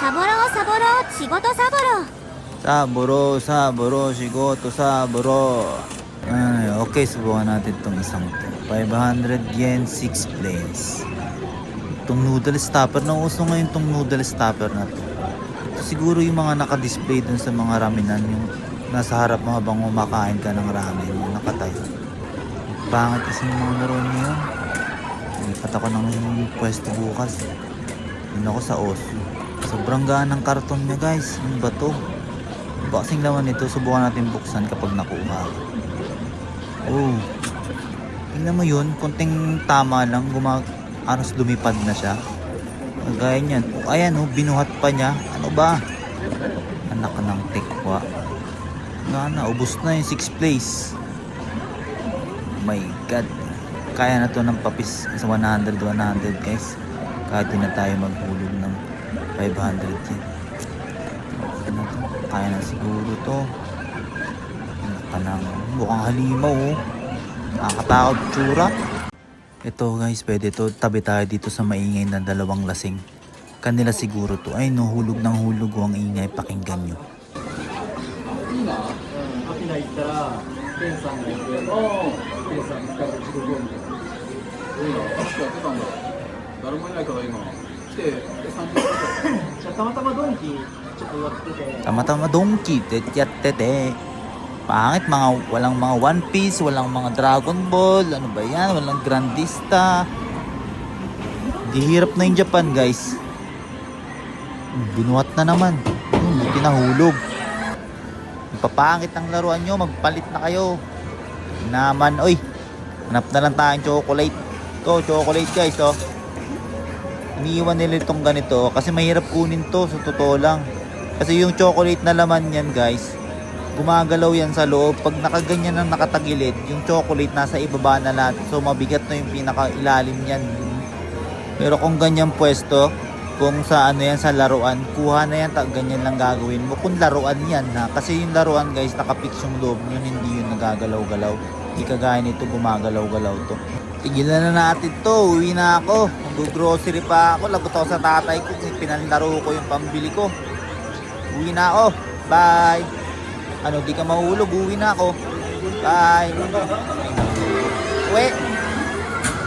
サボろうサボろう仕事サボろう Saburo, saburo, shigoto, saburo. Ay, okay, subukan natin itong isang to. 500 yen, 6 plays. Itong noodle stopper, nauso ngayon itong noodle stopper na to. Ito siguro yung mga naka-display dun sa mga ramenan, yung nasa harap mo habang kumakain ka ng ramen, yung nakatayo. Pangit kasi yung mga laro niyo. Lipat ako ng pwesto bukas. Yun ako sa Oslo. Sobrang gaan ng karton niya guys. Ano ba to? Ano ba kasing laman nito? Subukan natin buksan kapag nakuha. Oh. Tingnan mo yun. Konting tama lang. Anos lumipad na siya. Gaya niyan. Oh, ayan oh. Binuhat pa niya. Ano ba? Anak ng tekwa. Na ubos na yung 6th place. Oh my god. Kaya na to ng papis sa 100 guys. Kahit di na tayo maghulog ng 500 yen. Okay na to. Kaya na siguro to. Mukhang halimaw oh. Nakakatakot tsura. Ito guys, pwede to. Tabi tayo dito sa maingay na dalawang lasing. Kanila siguro to. Ay no, hulog ng hulog oh, ang ingay. Pakinggan nyo. Tama-tama donkey, yatte. Pangit, walang mga One Piece, walang mga Dragon Ball, ano ba yan, walang Grandista. Dihirap na yung Japan guys. Binuhat na naman. Buti nahulog. Papangit ang laruan nyo, magpalit na kayo. Naman, oy. Hanap na lang tayong chocolate. To, chocolate guys, oh. Iniiwan nila itong ganito kasi mahirap kunin to, sa totoo lang. Kasi yung chocolate na laman yan guys, gumagalaw yan sa loob. Pag nakaganyan ang nakatagilid, yung chocolate nasa ibaba na lahat. So mabigat na yung pinakailalim yan. Pero kung ganyan pwesto, kung sa ano yan sa laruan, kuha na yan, ganyan lang gagawin mo. Kung laruan yan ha, kasi yung laruan guys, nakapix yung loob yun, hindi yun nagagalaw-galaw. Hindi kagaya nito gumagalaw-galaw to. Tigilan na natin to, uwi na ako. Mag-grocery pa ako, lagot ako sa tatay ko, pinalaro ko yung pambili ko. Uwi na ako, bye. Ano, di ka mahulog, uwi na ako. Bye. Uwi.